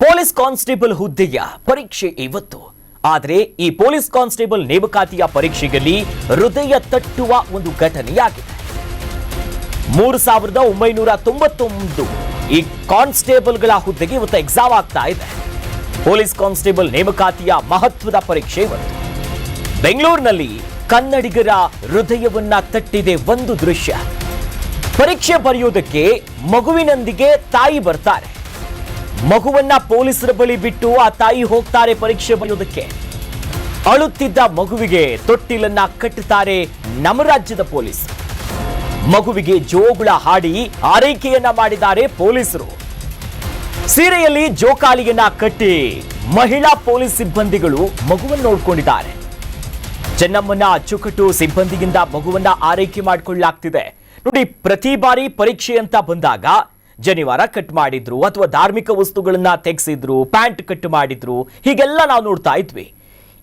Police constable ಹುದ್ದೆಯ ಪರೀಕ್ಷೆ ಇವತ್ತು. ಆದರೆ ಈ ಪೊಲೀಸ್ ಕಾನ್ಸ್ಟೇಬಲ್ ನೇಮಕಾತಿಯ ಪರೀಕ್ಷೆಯಲ್ಲಿ ಹೃದಯ ತಟ್ಟುವ ಒಂದು ಘಟನೆಯಾಗಿದೆ. 3991 ಈ ಕಾನ್ಸ್ಟೇಬಲ್ಗಳ ಹುದ್ದೆಗೆ ಇವತ್ತು ಎಕ್ಸಾಮ್ ಆಗ್ತಾ ಇದೆ. ಪೊಲೀಸ್ ಕಾನ್ಸ್ಟೇಬಲ್ ನೇಮಕಾತಿಯ ಮಹತ್ವದ ಪರೀಕ್ಷೆ ಇವತ್ತು. ಬೆಂಗಳೂರಿನಲ್ಲಿ ಕನ್ನಡಿಗರ ಹೃದಯವನ್ನ ತಟ್ಟಿದೆ ಒಂದು ದೃಶ್ಯ. ಪರೀಕ್ಷೆ ಬರೆಯುವುದಕ್ಕೆ ಮಗುವಿನೊಂದಿಗೆ ತಾಯಿ ಬರ್ತಾರೆ. ಮಗುವನ್ನ ಪೊಲೀಸರ ಬಳಿ ಬಿಟ್ಟು ಆ ತಾಯಿ ಹೋಗ್ತಾರೆ ಪರೀಕ್ಷೆ ಬರೆಯುವುದಕ್ಕೆ. ಅಳುತ್ತಿದ್ದ ಮಗುವಿಗೆ ತೊಟ್ಟಿಲನ್ನ ಕಟ್ಟುತ್ತಾರೆ ನಮ್ಮ ರಾಜ್ಯದ ಪೊಲೀಸರು. ಮಗುವಿಗೆ ಜೋಗುಳ ಹಾಡಿ ಆರೈಕೆಯನ್ನ ಮಾಡಿದ್ದಾರೆ ಪೊಲೀಸರು. ಸೀರೆಯಲ್ಲಿ ಜೋಕಾಲಿಯನ್ನ ಕಟ್ಟಿ ಮಹಿಳಾ ಪೊಲೀಸ್ ಸಿಬ್ಬಂದಿಗಳು ಮಗುವನ್ನು ನೋಡಿಕೊಂಡಿದ್ದಾರೆ. ಚೆನ್ನಮ್ಮನ ಅಚ್ಚುಕಟ್ಟು ಸಿಬ್ಬಂದಿಯಿಂದ ಮಗುವನ್ನ ಆರೈಕೆ ಮಾಡಿಕೊಳ್ಳಲಾಗ್ತಿದೆ. ನೋಡಿ, ಪ್ರತಿ ಬಾರಿ ಪರೀಕ್ಷೆ ಅಂತ ಬಂದಾಗ ಜನಿವಾರ ಕಟ್ ಮಾಡಿದ್ರು ಅಥವಾ ಧಾರ್ಮಿಕ ವಸ್ತುಗಳನ್ನ ತೆಗೆಸಿದ್ರು, ಪ್ಯಾಂಟ್ ಕಟ್ ಮಾಡಿದ್ರು, ಹೀಗೆಲ್ಲ ನಾವು ನೋಡ್ತಾ ಇದ್ವಿ.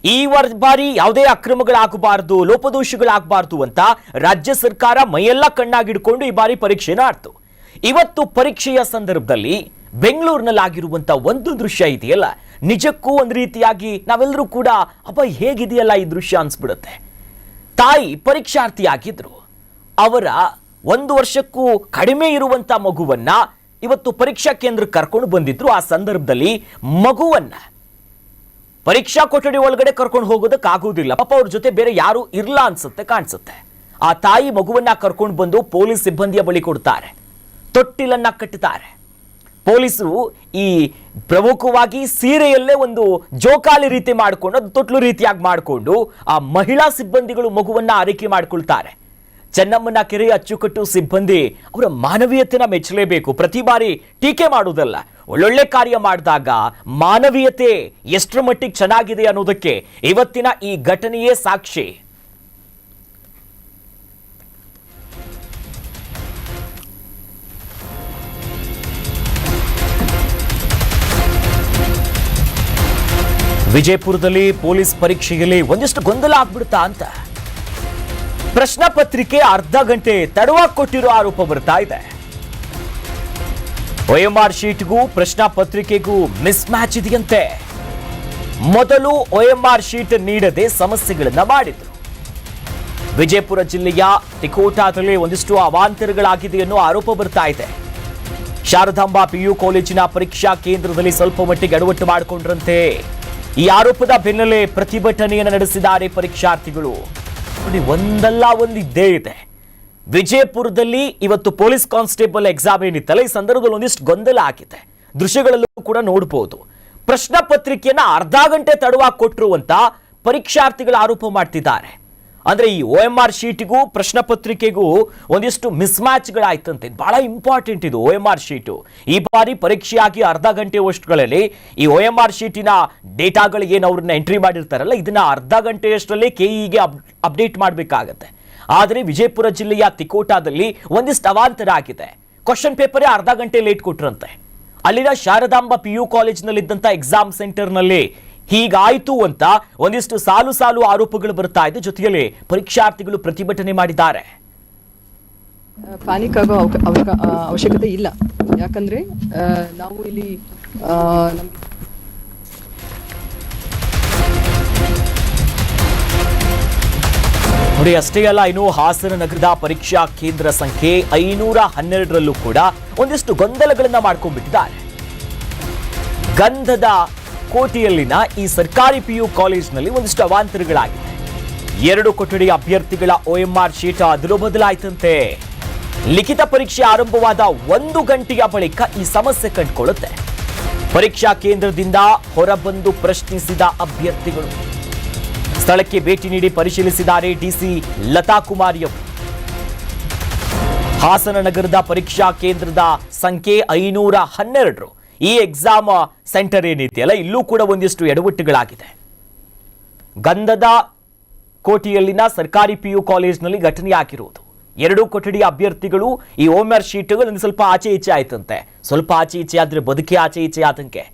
ಈ ಬಾರಿ ಯಾವುದೇ ಅಕ್ರಮಗಳಾಗಬಾರದು, ಲೋಪದೋಷಗಳಾಗಬಾರದು ಅಂತ ರಾಜ್ಯ ಸರ್ಕಾರ ಮೈಯೆಲ್ಲ ಕಣ್ಣಾಗಿಡ್ಕೊಂಡು ಈ ಬಾರಿ ಪರೀಕ್ಷೆನ ಆಡ್ತು. ಇವತ್ತು ಪರೀಕ್ಷೆಯ ಸಂದರ್ಭದಲ್ಲಿ ಬೆಂಗಳೂರಿನಲ್ಲಾಗಿರುವಂತ ಒಂದು ದೃಶ್ಯ ಇದೆಯಲ್ಲ, ನಿಜಕ್ಕೂ ಒಂದು ರೀತಿಯಾಗಿ ನಾವೆಲ್ಲರೂ ಕೂಡ ಅಪ್ಪ ಹೇಗಿದೆಯಲ್ಲ ಈ ದೃಶ್ಯ ಅನ್ಸ್ಬಿಡುತ್ತೆ. ತಾಯಿ ಪರೀಕ್ಷಾರ್ಥಿಯಾಗಿದ್ರು. ಅವರ 1 ವರ್ಷಕ್ಕೂ ಕಡಿಮೆ ಇರುವಂತ ಮಗುವನ್ನ ಇವತ್ತು ಪರೀಕ್ಷಾ ಕೇಂದ್ರಕ್ಕೆ ಕರ್ಕೊಂಡು ಬಂದಿದ್ರು. ಆ ಸಂದರ್ಭದಲ್ಲಿ ಮಗುವನ್ನ ಪರೀಕ್ಷಾ ಕೊಠಡಿ ಒಳಗಡೆ ಕರ್ಕೊಂಡು ಹೋಗೋದಕ್ಕಾಗುವುದಿಲ್ಲ. ಪಾಪ ಅವ್ರ ಜೊತೆ ಬೇರೆ ಯಾರು ಇರ್ಲ ಅನ್ಸುತ್ತೆ, ಕಾಣಿಸುತ್ತೆ. ಆ ತಾಯಿ ಮಗುವನ್ನ ಕರ್ಕೊಂಡು ಬಂದು ಪೊಲೀಸ್ ಸಿಬ್ಬಂದಿಯ ಬಳಿ ಕೊಡ್ತಾರೆ, ತೊಟ್ಟಿಲನ್ನ ಕಟ್ಟುತ್ತಾರೆ. ಪೊಲೀಸರು ಈ ಪ್ರಮುಖವಾಗಿ ಸೀರೆಯಲ್ಲೇ ಒಂದು ಜೋಕಾಲಿ ರೀತಿ ಮಾಡಿಕೊಂಡು, ಅದು ತೊಟ್ಲು ರೀತಿಯಾಗಿ ಮಾಡಿಕೊಂಡು ಆ ಮಹಿಳಾ ಸಿಬ್ಬಂದಿಗಳು ಮಗುವನ್ನ ಆರೈಕೆ ಮಾಡಿಕೊಳ್ತಾರೆ. ಚೆನ್ನಮ್ಮನ ಕೆರೆಯ ಅಚ್ಚುಕಟ್ಟು ಸಿಬ್ಬಂದಿ ಅವರ ಮಾನವೀಯತೆನ ಮೆಚ್ಚಲೇಬೇಕು. ಪ್ರತಿ ಬಾರಿ ಟೀಕೆ ಮಾಡುವುದಲ್ಲ, ಒಳ್ಳೊಳ್ಳೆ ಕಾರ್ಯ ಮಾಡಿದಾಗ ಮಾನವೀಯತೆ ಎಷ್ಟರ ಮಟ್ಟಿಗೆ ಚೆನ್ನಾಗಿದೆ ಅನ್ನೋದಕ್ಕೆ ಇವತ್ತಿನ ಈ ಘಟನೆಯೇ ಸಾಕ್ಷಿ. ವಿಜಯಪುರದಲ್ಲಿ ಪೊಲೀಸ್ ಪರೀಕ್ಷೆಯಲ್ಲಿ ಒಂದಿಷ್ಟು ಗೊಂದಲ ಆಗ್ಬಿಡ್ತಾ ಅಂತ ಪ್ರಶ್ನೆ ಪತ್ರಿಕೆ ಅರ್ಧ ಗಂಟೆ ತಡವಾಗಿ ಕೊಟ್ಟಿರೋ ಆರೋಪ ಬರ್ತಾ ಇದೆ. OMR ಶೀಟ್ಗೂ ಪ್ರಶ್ನಾ ಪತ್ರಿಕೆಗೂ ಮಿಸ್ ಮ್ಯಾಚ್ ಇದೆಯಂತೆ. ಮೊದಲು OMR ಶೀಟ್ ನೀಡದೆ ಸಮಸ್ಯೆಗಳನ್ನ ಮಾಡಿದ್ರು. ವಿಜಯಪುರ ಜಿಲ್ಲೆಯ ತಿಕೋಟಾದಲ್ಲಿ ಒಂದಿಷ್ಟು ಅವಾಂತರಗಳಾಗಿದೆ ಅನ್ನೋ ಆರೋಪ ಬರ್ತಾ ಇದೆ. ಶಾರದಾಂಬಾ PU ಕಾಲೇಜಿನ ಪರೀಕ್ಷಾ ಕೇಂದ್ರದಲ್ಲಿ ಸ್ವಲ್ಪ ಮಟ್ಟಿಗೆ ಎಡವಟ್ಟು ಮಾಡಿಕೊಂಡ್ರಂತೆ. ಈ ಆರೋಪದ ಬೆನ್ನಲ್ಲೇ ಪ್ರತಿಭಟನೆಯನ್ನು ನಡೆಸಿದ್ದಾರೆ ಪರೀಕ್ಷಾರ್ಥಿಗಳು. ನೋಡಿ, ಒಂದಲ್ಲ ಒಂದು ಇದ್ದೇ ಇದೆ. ವಿಜಯಪುರದಲ್ಲಿ ಇವತ್ತು ಪೊಲೀಸ್ ಕಾನ್ಸ್ಟೇಬಲ್ ಎಕ್ಸಾಮ್ ಏನಿತ್ತಲ್ಲ, ಈ ಸಂದರ್ಭದಲ್ಲಿ ಒಂದಿಷ್ಟು ಗೊಂದಲ ಆಗಿದೆ. ದೃಶ್ಯಗಳಲ್ಲೂ ಕೂಡ ನೋಡಬಹುದು. ಪ್ರಶ್ನೆ ಪತ್ರಿಕೆಯನ್ನ ಅರ್ಧ ಗಂಟೆ ತಡವಾಗಿ ಕೊಟ್ಟರು ಅಂತ ಪರೀಕ್ಷಾರ್ಥಿಗಳು ಆರೋಪ ಮಾಡ್ತಿದ್ದಾರೆ. ಅಂದ್ರೆ ಈ OMR ಶೀಟ್ಗೂ ಪ್ರಶ್ನೆ ಪತ್ರಿಕೆಗೂ ಒಂದಿಷ್ಟು ಮಿಸ್ ಮ್ಯಾಚ್ಗಳಾಯ್ತಂತೆ. ಬಹಳ ಇಂಪಾರ್ಟೆಂಟ್ ಇದು OMR ಶೀಟು. ಈ ಬಾರಿ ಪರೀಕ್ಷೆಯಾಗಿ ಅರ್ಧ ಗಂಟೆ ಅಷ್ಟರಲ್ಲಿ ಈ OMR ಶೀಟಿನ ಡೇಟಾಗಳು ಏನು ಅವ್ರನ್ನ ಎಂಟ್ರಿ ಮಾಡಿರ್ತಾರಲ್ಲ, ಇದನ್ನ ಅರ್ಧ ಗಂಟೆಯಷ್ಟರಲ್ಲಿ KEಗೆ ಅಪ್ಡೇಟ್ ಮಾಡಬೇಕಾಗತ್ತೆ. ಆದರೆ ವಿಜಯಪುರ ಜಿಲ್ಲೆಯ ತಿಕೋಟಾದಲ್ಲಿ ಒಂದಿಷ್ಟು ಅವಾಂತರ ಆಗಿದೆ. ಕ್ವಶನ್ ಪೇಪರೇ ಅರ್ಧ ಗಂಟೆ ಲೇಟ್ ಕೊಟ್ರಂತೆ. ಅಲ್ಲಿನ ಶಾರದಾಂಬಾ PU ಕಾಲೇಜಿನಲ್ಲಿದ್ದಂಥ ಎಕ್ಸಾಮ್ ಸೆಂಟರ್ನಲ್ಲಿ ಹೀಗಾಯ್ತು ಅಂತ ಒಂದಿಷ್ಟು ಸಾಲು ಆರೋಪಗಳು ಬರ್ತಾ ಇದೆ. ಜೊತೆಯಲ್ಲಿ ಪರೀಕ್ಷಾರ್ಥಿಗಳು ಪ್ರತಿಭಟನೆ ಮಾಡಿದ್ದಾರೆ. ಪ್ಯಾನಿಕ್ ಆಗೋ ಅವಶ್ಯಕತೆ ಇಲ್ಲ. ಯಾಕಂದ್ರೆ ನಾವು ಇಲ್ಲಿ ನೋಡಿ, ಅಷ್ಟೇ ಅಲ್ಲ, ಇನ್ನು ಹಾಸನ ನಗರದ ಪರೀಕ್ಷಾ ಕೇಂದ್ರ ಸಂಖ್ಯೆ 512ರಲ್ಲೂ ಕೂಡ ಒಂದಿಷ್ಟು ಗೊಂದಲಗಳನ್ನ ಮಾಡ್ಕೊಂಡ್ಬಿಟ್ಟಿದ್ದಾರೆ. ಗಂಧದ ಕೋಟೆಯಲ್ಲಿನ ಈ ಸರ್ಕಾರಿ PU ಕಾಲೇಜಿನಲ್ಲಿ ಒಂದಿಷ್ಟು ಅವಾಂತರಗಳಾಗಿದೆ. 2 ಕೊಠಡಿ ಅಭ್ಯರ್ಥಿಗಳ OMR ಶೀಟ್ ಅದಲು ಬದಲಾಯ್ತಂತೆ. ಲಿಖಿತ ಪರೀಕ್ಷೆ ಆರಂಭವಾದ 1 ಗಂಟೆಯ ಬಳಿಕ ಈ ಸಮಸ್ಯೆ ಕಂಡುಕೊಳ್ಳುತ್ತೆ. ಪರೀಕ್ಷಾ ಕೇಂದ್ರದಿಂದ ಹೊರಬಂದು ಪ್ರಶ್ನಿಸಿದ ಅಭ್ಯರ್ಥಿಗಳು ಸ್ಥಳಕ್ಕೆ ಭೇಟಿ ನೀಡಿ ಪರಿಶೀಲಿಸಿದ್ದಾರೆ DC ಲತಾ ಕುಮಾರಿಯವರು. ಹಾಸನ ನಗರದ ಪರೀಕ್ಷಾ ಕೇಂದ್ರದ ಸಂಖ್ಯೆ 512 ಈ ಎಕ್ಸಾಮ್ ಸೆಂಟರ್ ಏನಿದೆಯಲ್ಲ, ಇಲ್ಲೂ ಕೂಡ ಒಂದಿಷ್ಟು ಎಡವಟ್ಟುಗಳಾಗಿದೆ. ಗಂಧದ ಕೋಟೆಯಲ್ಲಿನ ಸರ್ಕಾರಿ PU ಕಾಲೇಜಿನಲ್ಲಿ ಘಟನೆ ಆಗಿರುವುದು. 2 ಕೊಠಡಿ ಅಭ್ಯರ್ಥಿಗಳು ಈ OMR ಶೀಟ್ಗಳು ಸ್ವಲ್ಪ ಆಚೆ ಈಚೆ ಆಯ್ತಂತೆ. ಸ್ವಲ್ಪ ಆಚೆ ಈಚೆ ಆದ್ರೆ ಬದುಕಿ ಆಚೆ ಈಚೆ ಆತಂಕೆ.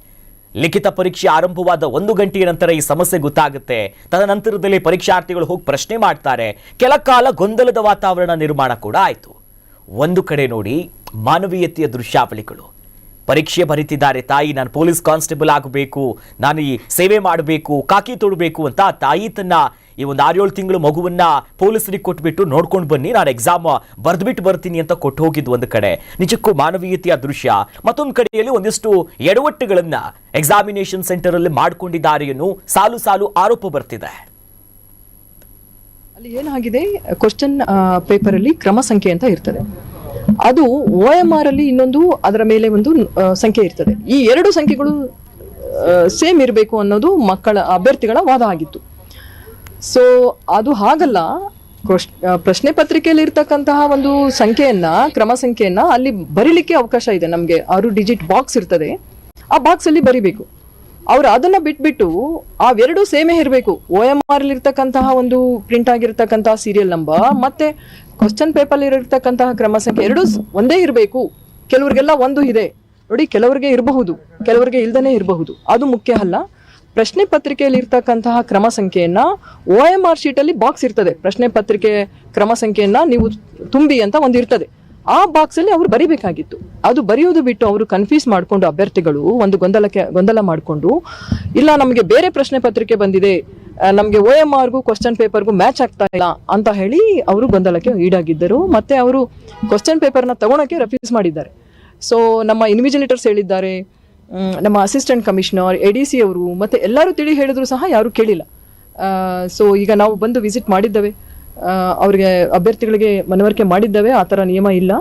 ಲಿಖಿತ ಪರೀಕ್ಷೆ ಆರಂಭವಾದ 1 ಗಂಟೆಯ ನಂತರ ಈ ಸಮಸ್ಯೆ ಗೊತ್ತಾಗುತ್ತೆ. ತದನಂತರದಲ್ಲಿ ಪರೀಕ್ಷಾರ್ಥಿಗಳು ಹೋಗಿ ಪ್ರಶ್ನೆ ಮಾಡ್ತಾರೆ. ಕೆಲ ಕಾಲ ಗೊಂದಲದ ವಾತಾವರಣ ನಿರ್ಮಾಣ ಕೂಡ ಆಯಿತು. ಒಂದು ಕಡೆ ನೋಡಿ, ಮಾನವೀಯತೆಯ ದೃಶ್ಯಾವಳಿಗಳು. ಪರೀಕ್ಷೆ ಬರೀತಿದ್ದಾರೆ ತಾಯಿ. ನಾನು ಪೊಲೀಸ್ ಕಾನ್ಸ್ಟೇಬಲ್ ಆಗಬೇಕು, ನಾನು ಈ ಸೇವೆ ಮಾಡಬೇಕು, ಕಾಕಿ ತೊಡಬೇಕು ಅಂತ ತಾಯಿ ತನ್ನ ಈ ಒಂದು 6-7 ತಿಂಗಳು ಮಗುವನ್ನ ಪೊಲೀಸರಿಗೆ ಕೊಟ್ಬಿಟ್ಟು ನೋಡ್ಕೊಂಡು ಬನ್ನಿ, ನಾನು ಎಕ್ಸಾಮ್ ಬರ್ದ್ಬಿಟ್ಟು ಬರ್ತೀನಿ ಅಂತ ಕೊಟ್ಟು ಹೋಗಿದ್ದು ಒಂದು ಕಡೆ. ನಿಜಕ್ಕೂ ಮಾನವೀಯತೆಯ ದೃಶ್ಯ. ಮತ್ತೊಂದು ಕಡೆಯಲ್ಲಿ ಒಂದಿಷ್ಟು ಎಡವಟ್ಟುಗಳನ್ನ ಎಕ್ಸಾಮಿನೇಷನ್ ಸೆಂಟರ್ ಅಲ್ಲಿ ಮಾಡ್ಕೊಂಡಿದ್ದಾರೆ ಅನ್ನೋ ಸಾಲು ಸಾಲು ಆರೋಪ ಬರ್ತಿದೆ. ಅಲ್ಲಿ ಏನಾಗಿದೆ, ಕ್ವಶನ್ ಪೇಪರ್ ಅಲ್ಲಿ ಕ್ರಮ ಸಂಖ್ಯೆ ಅಂತ ಇರ್ತದೆ. ಅದು OMR ಅಲ್ಲಿ ಇನ್ನೊಂದು ಅದರ ಮೇಲೆ ಒಂದು ಸಂಖ್ಯೆ ಇರ್ತದೆ. ಈ 2 ಸಂಖ್ಯೆಗಳು ಸೇಮ್ ಇರಬೇಕು ಅನ್ನೋದು ಅಭ್ಯರ್ಥಿಗಳ ವಾದ ಆಗಿತ್ತು. ಸೊ ಅದು ಹಾಗಲ್ಲ. ಪ್ರಶ್ನೆ ಪತ್ರಿಕೆಯಲ್ಲಿ ಇರ್ತಕ್ಕಂತಹ ಒಂದು ಸಂಖ್ಯೆಯನ್ನ, ಕ್ರಮ ಸಂಖ್ಯೆಯನ್ನ ಅಲ್ಲಿ ಬರೀಲಿಕ್ಕೆ ಅವಕಾಶ ಇದೆ. ನಮಗೆ 6 ಡಿಜಿಟ್ ಬಾಕ್ಸ್ ಇರ್ತದೆ, ಆ ಬಾಕ್ಸ್ ಅಲ್ಲಿ ಬರಿಬೇಕು. ಅವ್ರು ಅದನ್ನ ಬಿಟ್ಬಿಟ್ಟು ಆ 2 ಸೇಮೇ ಇರಬೇಕು. OMR ಅಲ್ಲಿ ಇರ್ತಕ್ಕಂತಹ ಒಂದು ಪ್ರಿಂಟ್ ಆಗಿರ್ತಕ್ಕಂತಹ ಸೀರಿಯಲ್ ನಂಬರ್ ಮತ್ತೆ ಕ್ವಶನ್ ಪೇಪರ್ ಇರತಕ್ಕಂತಹ ಕ್ರಮ ಸಂಖ್ಯೆ 2 ಒಂದೇ ಇರಬೇಕು. ಕೆಲವರಿಗೆಲ್ಲ ಒಂದು ಇದೆ ನೋಡಿ, ಕೆಲವರಿಗೆ ಇರಬಹುದು, ಕೆಲವರಿಗೆ ಇಲ್ದನೇ ಇರಬಹುದು. ಅದು ಮುಖ್ಯ ಅಲ್ಲ. ಪ್ರಶ್ನೆ ಪತ್ರಿಕೆಯಲ್ಲಿ ಇರ್ತಕ್ಕಂತಹ ಕ್ರಮ ಸಂಖ್ಯೆಯನ್ನ OMR ಶೀಟ್ ಅಲ್ಲಿ ಬಾಕ್ಸ್ ಇರ್ತದೆ. ಪ್ರಶ್ನೆ ಪತ್ರಿಕೆ ಕ್ರಮ ಸಂಖ್ಯೆಯನ್ನ ನೀವು ತುಂಬಿ ಅಂತ ಒಂದು ಇರ್ತದೆ. ಆ ಬಾಕ್ಸ್ ಅಲ್ಲಿ ಅವ್ರು ಬರಿಬೇಕಾಗಿತ್ತು. ಅದು ಬರೆಯೋದು ಬಿಟ್ಟು ಅವರು ಕನ್ಫ್ಯೂಸ್ ಮಾಡ್ಕೊಂಡು, ಅಭ್ಯರ್ಥಿಗಳು ಒಂದು ಗೊಂದಲ ಮಾಡಿಕೊಂಡು, ಇಲ್ಲ ನಮಗೆ ಬೇರೆ ಪ್ರಶ್ನೆ ಪತ್ರಿಕೆ ಬಂದಿದೆ, ನಮಗೆ OMRಗೂ ಕ್ವಶನ್ ಪೇಪರ್ಗೂ ಮ್ಯಾಚ್ ಆಗ್ತಾ ಇಲ್ಲ ಅಂತ ಹೇಳಿ ಅವರು ಗೊಂದಲಕ್ಕೆ ಈಡಾಗಿದ್ದರು. ಮತ್ತೆ ಅವರು ಕ್ವಶನ್ ಪೇಪರ್ನ ತಗೊಳಕ್ಕೆ ರೆಫ್ಯೂಸ್ ಮಾಡಿದ್ದಾರೆ. ಸೊ ನಮ್ಮ ಇನ್ವಿಜಿಲೇಟರ್ಸ್ ಹೇಳಿದ್ದಾರೆ, ನಮ್ಮ ಅಸಿಸ್ಟೆಂಟ್ ಕಮಿಷನರ್, ADC ಅವರು ಮತ್ತೆ ಎಲ್ಲರೂ ತಿಳಿ ಹೇಳಿದ್ರು ಸಹ ಯಾರು ಕೇಳಿಲ್ಲ. ಸೊ ಈಗ ನಾವು ಬಂದು ವಿಸಿಟ್ ಮಾಡಿದ್ದೇವೆ, ಅವ್ರಿಗೆ ಅಭ್ಯರ್ಥಿಗಳಿಗೆ ಮನವರಿಕೆ ಮಾಡಿದ್ದೇವೆ. ಆ ಥರ ನಿಯಮ ಇಲ್ಲ.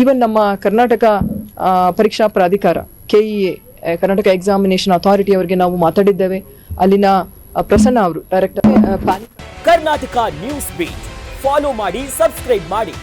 ಈವನ್ ನಮ್ಮ ಕರ್ನಾಟಕ ಪರೀಕ್ಷಾ ಪ್ರಾಧಿಕಾರ KEA, ಕರ್ನಾಟಕ ಎಕ್ಸಾಮಿನೇಷನ್ ಅಥಾರಿಟಿ ಅವರಿಗೆ ನಾವು ಮಾತಾಡಿದ್ದೇವೆ. ಅಲ್ಲಿನ ಪ್ರಸನ್ನ ಅವರು director. Karnataka news beat follow ಮಾಡಿ, ಸಬ್ಸ್ಕ್ರೈಬ್ ಮಾಡಿ.